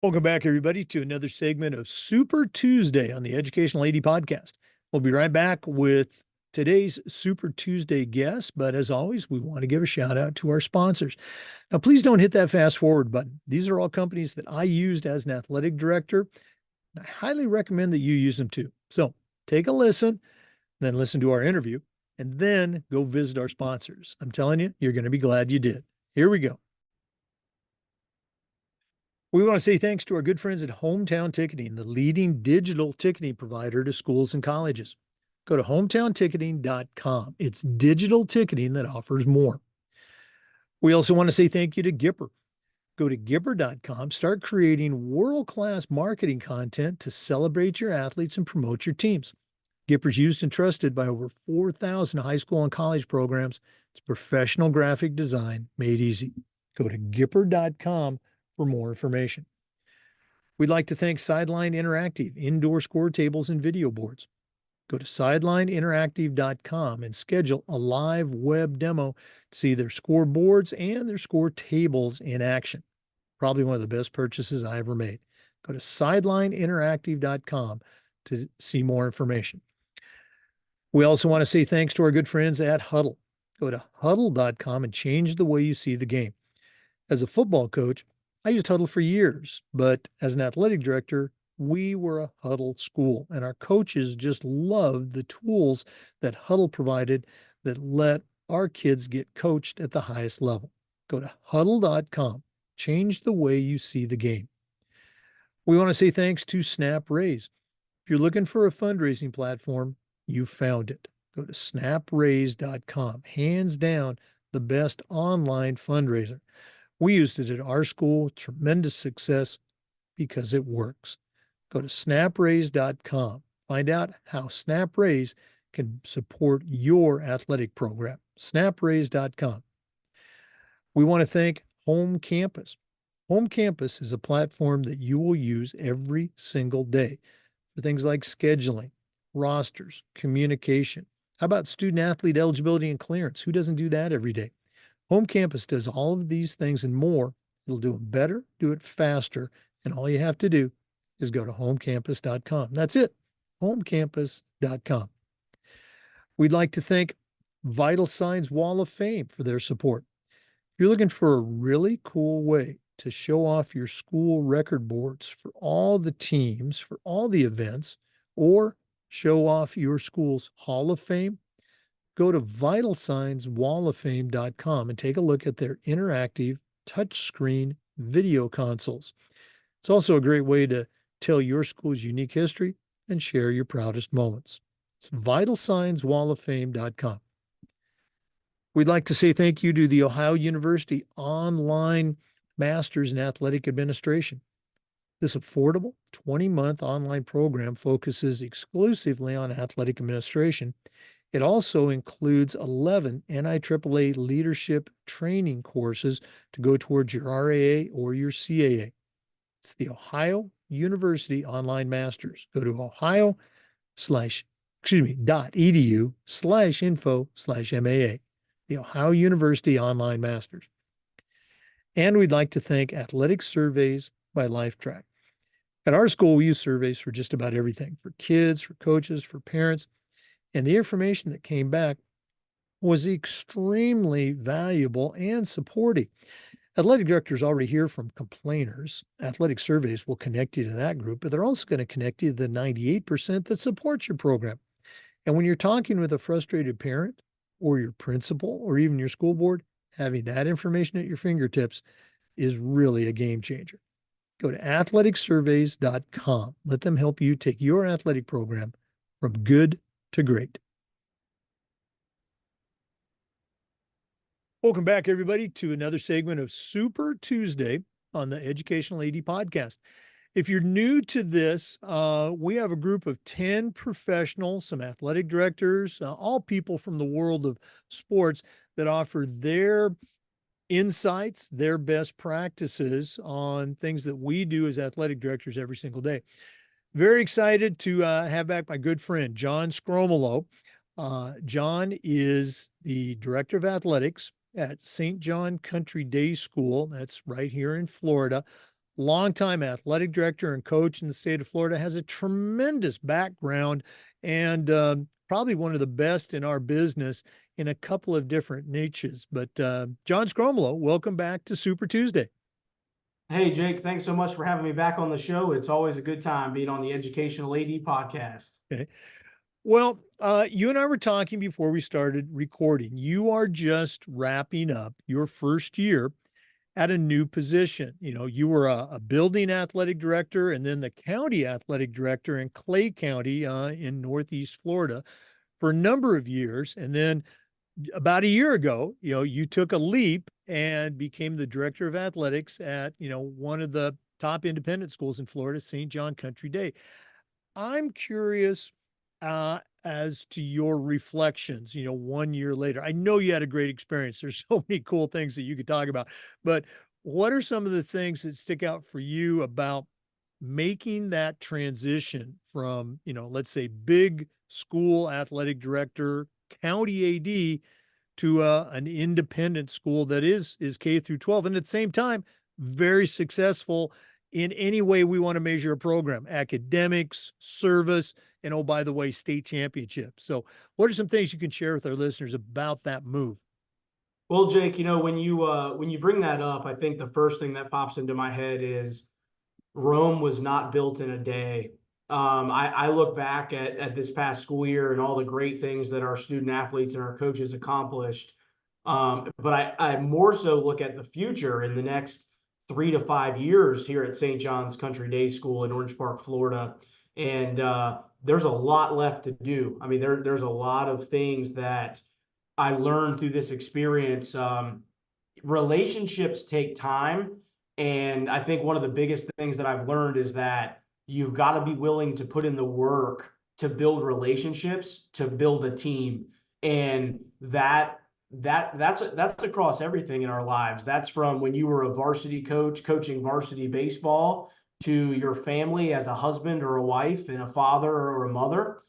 Welcome back, everybody, to another segment of Super Tuesday on the Educational AD Podcast. We'll be right back with today's Super Tuesday guest, but as always, we want to give a shout out to our sponsors. Now, please don't hit that fast forward button. These are all companies that I used as an athletic director. I highly recommend that you use them too. So take a listen, then listen to our interview, and then go visit our sponsors. I'm telling you, you're going to be glad you did. Here we go. We want to say thanks to our good friends at Hometown Ticketing, the leading digital ticketing provider to schools and colleges. Go to hometownticketing.com. It's digital ticketing that offers more. We also want to say thank you to Gipper. Go to Gipper.com, start creating world-class marketing content to celebrate your athletes and promote your teams. Gipper's used and trusted by over 4,000 high school and college programs. It's professional graphic design made easy. Go to Gipper.com for more information. We'd like to thank Sideline Interactive, indoor score tables and video boards. Go to sidelineinteractive.com and schedule a live web demo to see their scoreboards and their score tables in action. Probably one of the best purchases I ever made. Go to sidelineinteractive.com to see more information. We also want to say thanks to our good friends at Huddle. Go to huddle.com and change the way you see the game. As a football coach, I used Huddle for years, but as an athletic director, we were a Huddle school, and our coaches just loved the tools that Huddle provided that let our kids get coached at the highest level. Go to huddle.com. Change the way you see the game. We want to say thanks to SnapRaise. If you're looking for a fundraising platform, you found it. Go to snapraise.com. Hands down, the best online fundraiser. We used it at our school, tremendous success because it works. Go to snapraise.com. Find out how SnapRaise can support your athletic program. Snapraise.com. We want to thank Home Campus. Home Campus is a platform that you will use every single day for things like scheduling, rosters, communication. How about student athlete eligibility and clearance? Who doesn't do that every day? Home Campus does all of these things and more. It'll do it better, do it faster, and all you have to do is go to homecampus.com. That's it, homecampus.com. We'd like to thank Vital Signs Wall of Fame for their support. If you're looking for a really cool way to show off your school record boards for all the teams, for all the events, or show off your school's Hall of Fame, go to vitalsignswalloffame.com and take a look at their interactive touchscreen video consoles. It's also a great way to tell your school's unique history and share your proudest moments. It's vitalsignswalloffame.com. We'd like to say thank you to the Ohio University Online Masters in Athletic Administration. This affordable 20-month online program focuses exclusively on athletic administration. It also includes 11 NIAAA leadership training courses to go towards your RAA or your CAA. It's the Ohio University Online Masters. Go to ohio.edu/info/MAA, the Ohio University Online Masters. And we'd like to thank Athletic Surveys by LifeTrack. At our school, we use surveys for just about everything, for kids, for coaches, for parents. And the information that came back was extremely valuable and supportive. Athletic directors already hear from complainers. Athletic surveys will connect you to that group, but they're also going to connect you to the 98% that supports your program. And when you're talking with a frustrated parent or your principal or even your school board, having that information at your fingertips is really a game changer. Go to athleticsurveys.com. Let them help you take your athletic program from good to great. Welcome back, everybody, to another segment of Super Tuesday on the Educational AD Podcast. If you're new to this, we have a group of 10 professionals, some athletic directors, all people from the world of sports that offer their insights, their best practices on things that we do as athletic directors every single day. Very excited to have back my good friend, John Sgromolo. John is the director of athletics at St. John Country Day School. That's right here in Florida. longtime athletic director and coach in the state of Florida, has a tremendous background and probably one of the best in our business in a couple of different niches. But John Sgromolo, welcome back to Super Tuesday. Hey, Jake, thanks so much for having me back on the show. It's always a good time being on the Educational AD podcast. Okay. Well, you and I were talking before we started recording. You are just wrapping up your first year at a new position. You know, you were a building athletic director and then the county athletic director in Clay County in Northeast Florida for a number of years. And then about a year ago, you know, you took a leap and became the director of athletics at, you know, one of the top independent schools in Florida, St. John Country Day. I'm curious as to your reflections, you know, 1 year later. I know you had a great experience. There's so many cool things that you could talk about, but what are some of the things that stick out for you about making that transition from, you know, let's say big school athletic director, county AD to an independent school that is K through 12, and at the same time, very successful in any way we want to measure a program, academics, service, and oh, by the way, state championship. So what are some things you can share with our listeners about that move? Well, Jake, when you bring that up, I think the first thing that pops into my head is Rome was not built in a day. I look back at this past school year and all the great things that our student athletes and our coaches accomplished. But I more so look at the future in the next 3 to 5 years here at St. John's Country Day School in Orange Park, Florida. And there's a lot left to do. I mean, there's a lot of things that I learned through this experience. Relationships take time. And I think one of the biggest things that I've learned is that you've got to be willing to put in the work to build relationships, to build a team. And that's across everything in our lives. That's from when you were a varsity coach coaching varsity baseball to your family as a husband or a wife and a father or a mother,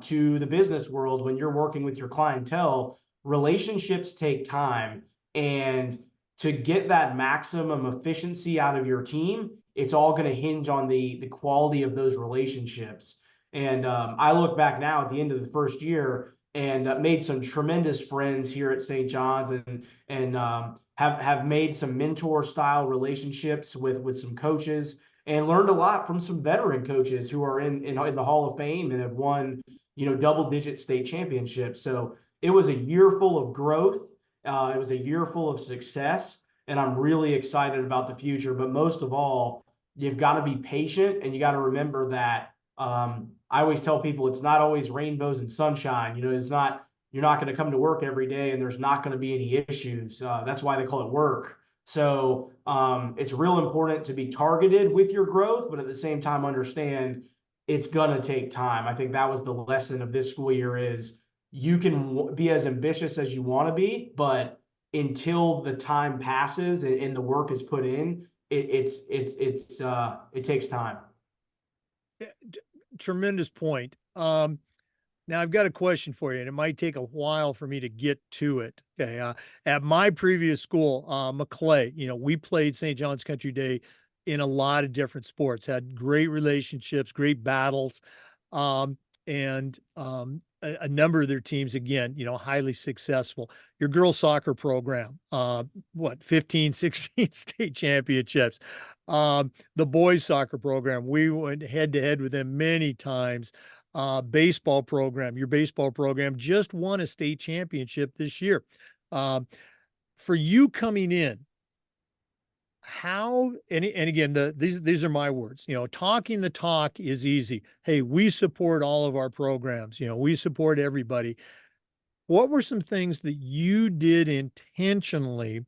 to the business world when you're working with your clientele. Relationships take time, and to get that maximum efficiency out of your team, it's all going to hinge on the quality of those relationships. And I look back now at the end of the first year and made some tremendous friends here at St. John's, and have made some mentor style relationships with some coaches, and learned a lot from some veteran coaches who are in the Hall of Fame and have won, double digit state championships. So it was a year full of growth. It was a year full of success, and I'm really excited about the future. But most of all, you've got to be patient, and you got to remember that I always tell people it's not always rainbows and sunshine. It's not, you're not going to come to work every day and there's not going to be any issues. That's why they call it work. So it's real important to be targeted with your growth, but at the same time, understand it's going to take time. I think that was the lesson of this school year is you can be as ambitious as you want to be, but until the time passes and the work is put in, it takes time. Tremendous point. Now I've got a question for you, and it might take a while for me to get to it. Okay. At my previous school, McClay, we played St. John's Country Day in a lot of different sports, had great relationships, great battles. And a number of their teams, again, highly successful. Your girls soccer program, 15, 16 state championships. The boys soccer program, we went head to head with them many times. Baseball program, your baseball program just won a state championship this year. For you coming in, how, and again, these are my words, talking the talk is easy. Hey, we support all of our programs, we support everybody. What were some things that you did intentionally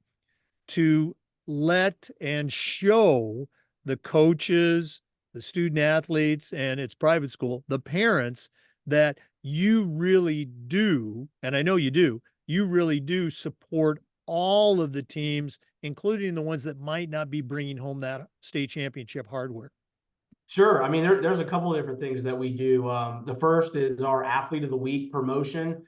to let and show the coaches, the student athletes, and it's private school, the parents, that you really do, and I know you really do support all of the teams, including the ones that might not be bringing home that state championship hardware? Sure. I mean, there's a couple of different things that we do. The first is our Athlete of the Week promotion,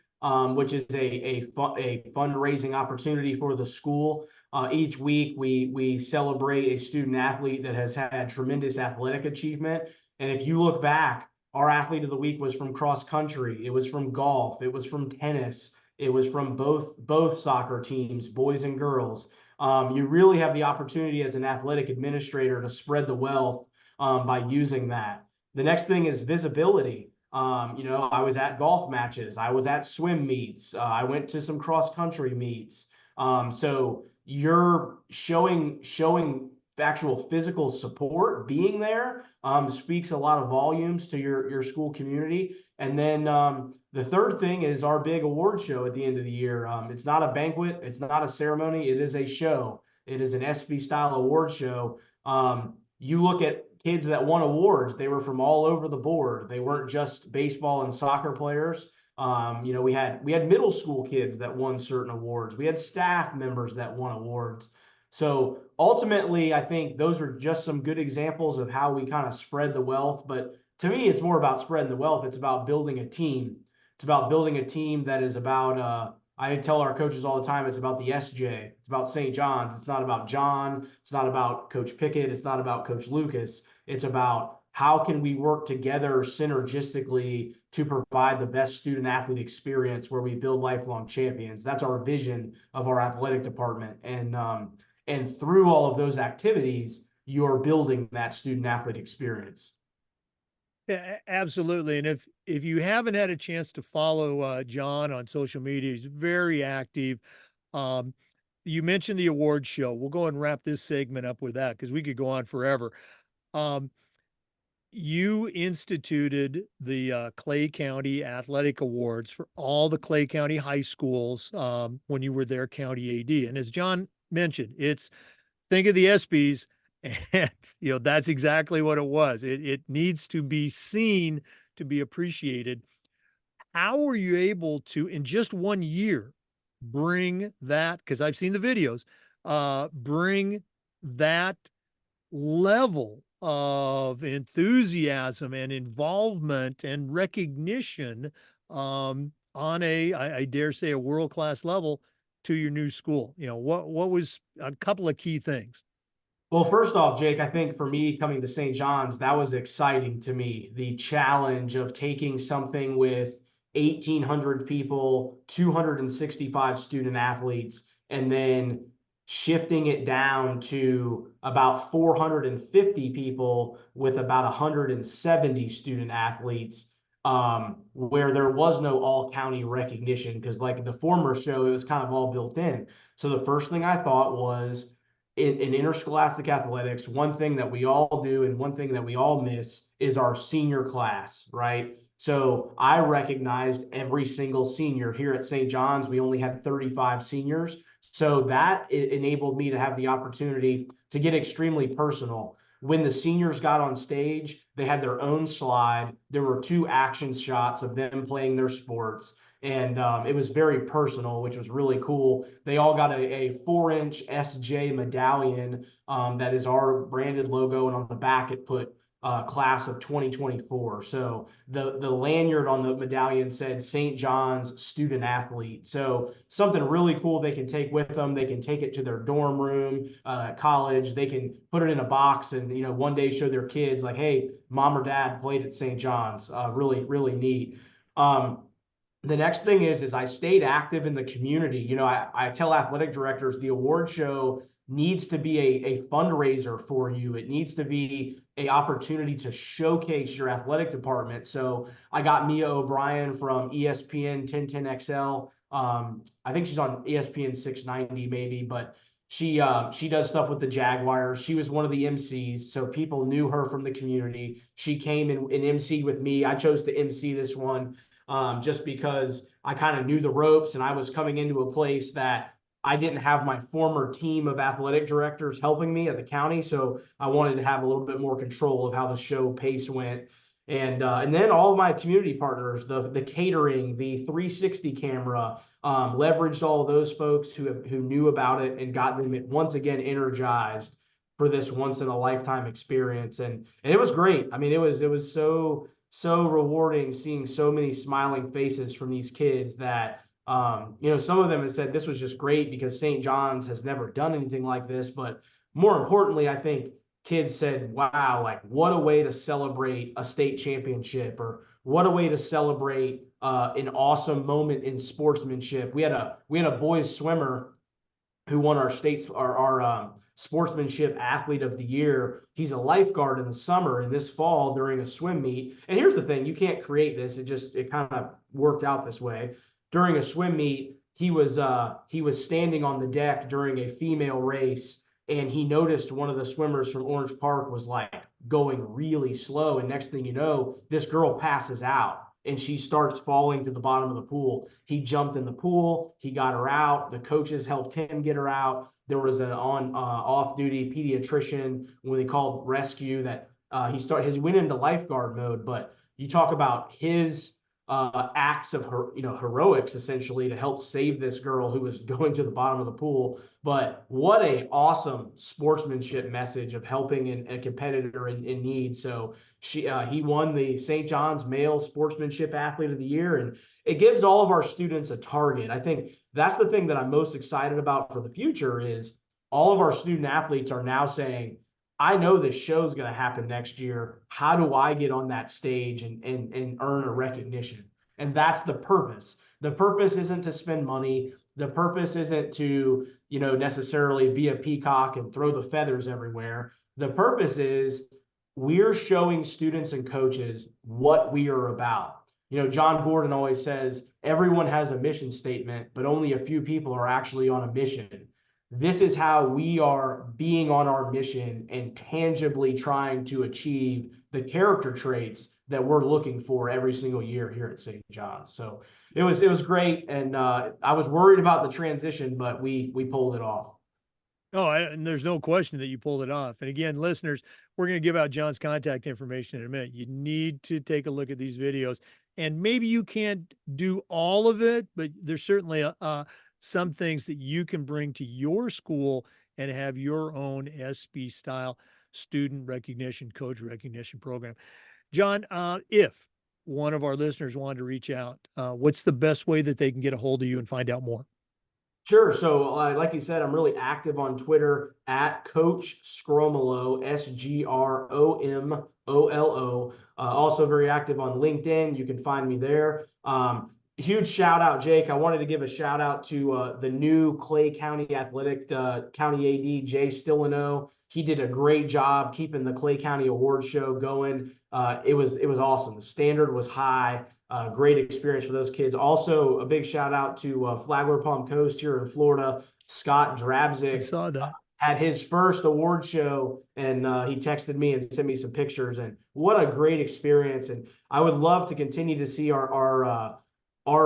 which is a fundraising opportunity for the school. Each week, we celebrate a student athlete that has had tremendous athletic achievement. And if you look back, our athlete of the week was from cross country. It was from golf. It was from tennis. It was from both soccer teams, boys and girls. You really have the opportunity as an athletic administrator to spread the wealth by using that. The next thing is visibility. I was at golf matches. I was at swim meets. I went to some cross country meets. So you're showing actual physical support, being there speaks a lot of volumes to your school community. And then the third thing is our big award show at the end of the year. It's not a banquet, it's not a ceremony, it is a show. It is an SB style award show. You look at kids that won awards, they were from all over the board. They weren't just baseball and soccer players. We had middle school kids that won certain awards. We had staff members that won awards. So ultimately, I think those are just some good examples of how we kind of spread the wealth. But to me, it's more about spreading the wealth. It's about building a team. It's about building a team that is about, I tell our coaches all the time, it's about the SJ. It's about St. John's. It's not about John. It's not about Coach Pickett. It's not about Coach Lucas. It's about how can we work together synergistically to provide the best student athlete experience where we build lifelong champions. That's our vision of our athletic department. And through all of those activities, you're building that student athlete experience. Yeah, absolutely. And if you haven't had a chance to follow John on social media, he's very active. Um, you mentioned the award show. We'll go and wrap this segment up with that because we could go on forever. Um, you instituted the Clay County Athletic Awards for all the Clay County high schools when you were their county AD. And as John mentioned, think of the ESPYs, and that's exactly what it was. It needs to be seen to be appreciated. How were you able to, in just 1 year, bring that? Because I've seen the videos, bring that level of enthusiasm and involvement and recognition on I dare say, a world-class level to your new school. What was a couple of key things? Well, first off, Jake, I think for me coming to St. John's, that was exciting to me. The challenge of taking something with 1,800 people, 265 student athletes, and then shifting it down to about 450 people with about 170 student athletes, where there was no all county recognition. Because, like the former show, it was kind of all built in. So, the first thing I thought was, in interscholastic athletics, one thing that we all do and one thing that we all miss is our senior class, right? So I recognized every single senior here at St. John's. We only had 35 seniors. So that enabled me to have the opportunity to get extremely personal. When the seniors got on stage, they had their own slide. There were 2 action shots of them playing their sports. And it was very personal, which was really cool. They all got a 4-inch SJ medallion that is our branded logo, and on the back it put class of 2024. So the lanyard on the medallion said St. John's student athlete. So something really cool they can take with them. They can take it to their dorm room at college. They can put it in a box and one day show their kids like, hey, mom or dad played at St. John's. Really, really neat. The next thing is I stayed active in the community. I tell athletic directors the award show needs to be a fundraiser for you. It needs to be a opportunity to showcase your athletic department. So I got Mia O'Brien from ESPN 1010XL. I think she's on ESPN 690 maybe, but she does stuff with the Jaguars. She was one of the MCs, so people knew her from the community. She came and MC'd with me. I chose to MC this one just because I kind of knew the ropes and I was coming into a place that I didn't have my former team of athletic directors helping me at the county. So I wanted to have a little bit more control of how the show pace went. And then all of my community partners, the catering, the 360 camera, leveraged all of those folks who knew about it and got them once again energized for this once in a lifetime experience. And it was great. I mean, it was so rewarding seeing so many smiling faces from these kids that Some of them have said this was just great because St. John's has never done anything like this. But more importantly, I think kids said, wow, like what a way to celebrate a state championship, or what a way to celebrate an awesome moment in sportsmanship. We had a boys swimmer who won our sportsmanship athlete of the year. He's a lifeguard in the summer, and this fall during a swim meet. And here's the thing, you can't create this. It kind of worked out this way. During a swim meet, he was standing on the deck during a female race, and he noticed one of the swimmers from Orange Park was like going really slow. And next thing you know, this girl passes out and she starts falling to the bottom of the pool. He jumped in the pool, he got her out. The coaches helped him get her out. There was an off-duty pediatrician when they called rescue that he went into lifeguard mode. But you talk about his acts of heroics essentially to help save this girl who was going to the bottom of the pool. But what a awesome sportsmanship message of helping a competitor in need. So he won the St. John's Male Sportsmanship Athlete of the Year, and it gives all of our students a target. I think that's the thing that I'm most excited about for the future is all of our student athletes are now saying, I know this show is going to happen next year. How do I get on that stage and earn a recognition? And that's the purpose. The purpose isn't to spend money. The purpose isn't to, necessarily be a peacock and throw the feathers everywhere. The purpose is we're showing students and coaches what we are about. John Gordon always says everyone has a mission statement, but only a few people are actually on a mission. This is how we are being on our mission and tangibly trying to achieve the character traits that we're looking for every single year here at St. John's. So it was great, and I was worried about the transition, but we pulled it off. Oh, and there's no question that you pulled it off. And again, listeners, we're going to give out John's contact information in a minute. You need to take a look at these videos, and maybe you can't do all of it, but there's certainly some things that you can bring to your school and have your own SB style student recognition, coach recognition program. John, if one of our listeners wanted to reach out, what's the best way that they can get a hold of you and find out more? Sure. So, like you said, I'm really active on Twitter at Coach Sgromolo, Sgromolo. Also very active on LinkedIn. You can find me there. Huge shout out, Jake. I wanted to give a shout out to the new Clay County Athletic County AD, Jay Stillano. He did a great job keeping the Clay County Awards show going. It was awesome. The standard was high. Great experience for those kids. Also, a big shout out to Flagler Palm Coast here in Florida. Scott I Drabzik saw that. had his first award show, and he texted me and sent me some pictures. And what a great experience! And I would love to continue to see our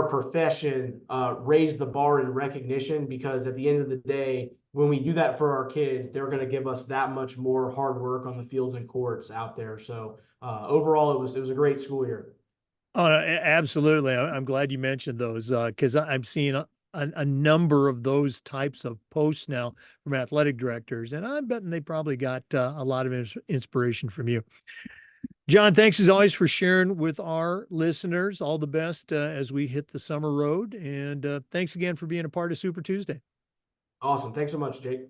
profession raise the bar in recognition, because at the end of the day, when we do that for our kids, they're going to give us that much more hard work on the fields and courts out there. So overall, it was a great school year. Oh, absolutely. I'm glad you mentioned those because I'm seeing a number of those types of posts now from athletic directors, and I'm betting they probably got a lot of inspiration from you. John, thanks as always for sharing with our listeners. All the best as we hit the summer road, and thanks again for being a part of Super Tuesday. Awesome. Thanks so much, Jake.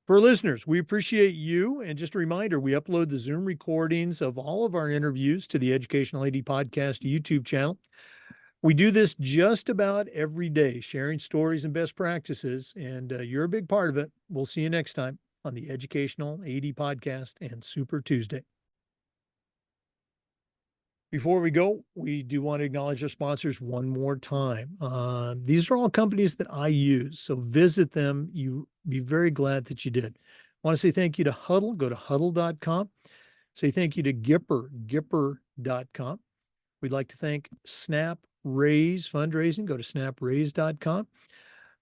For listeners, we appreciate you. And just a reminder, we upload the Zoom recordings of all of our interviews to the Educational AD Podcast YouTube channel. We do this just about every day, sharing stories and best practices, and you're a big part of it. We'll see you next time on the Educational AD Podcast and Super Tuesday. Before we go, we do want to acknowledge our sponsors one more time. These are all companies that I use, so visit them. You be very glad that you did. I want to say thank you to Huddle. Go to huddle.com. Say thank you to gipper.com. We'd like to thank Snap Raise Fundraising. Go to snapraise.com.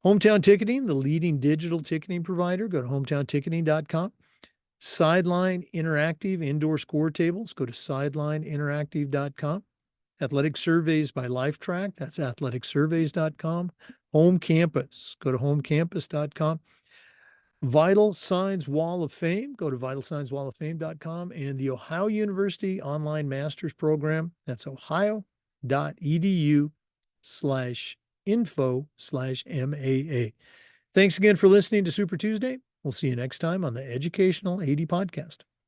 Hometown Ticketing, the leading digital ticketing provider. Go to hometownticketing.com. Sideline Interactive Indoor Score Tables. Go to sidelineinteractive.com. Athletic Surveys by LifeTrack. That's athleticsurveys.com. Home Campus. Go to homecampus.com. Vital Signs Wall of Fame. Go to vitalsignswalloffame.com. And the Ohio University Online Master's Program. That's ohio.edu/AD. info/MAA. Thanks again for listening to Super Tuesday. We'll see you next time on the Educational 80 Podcast.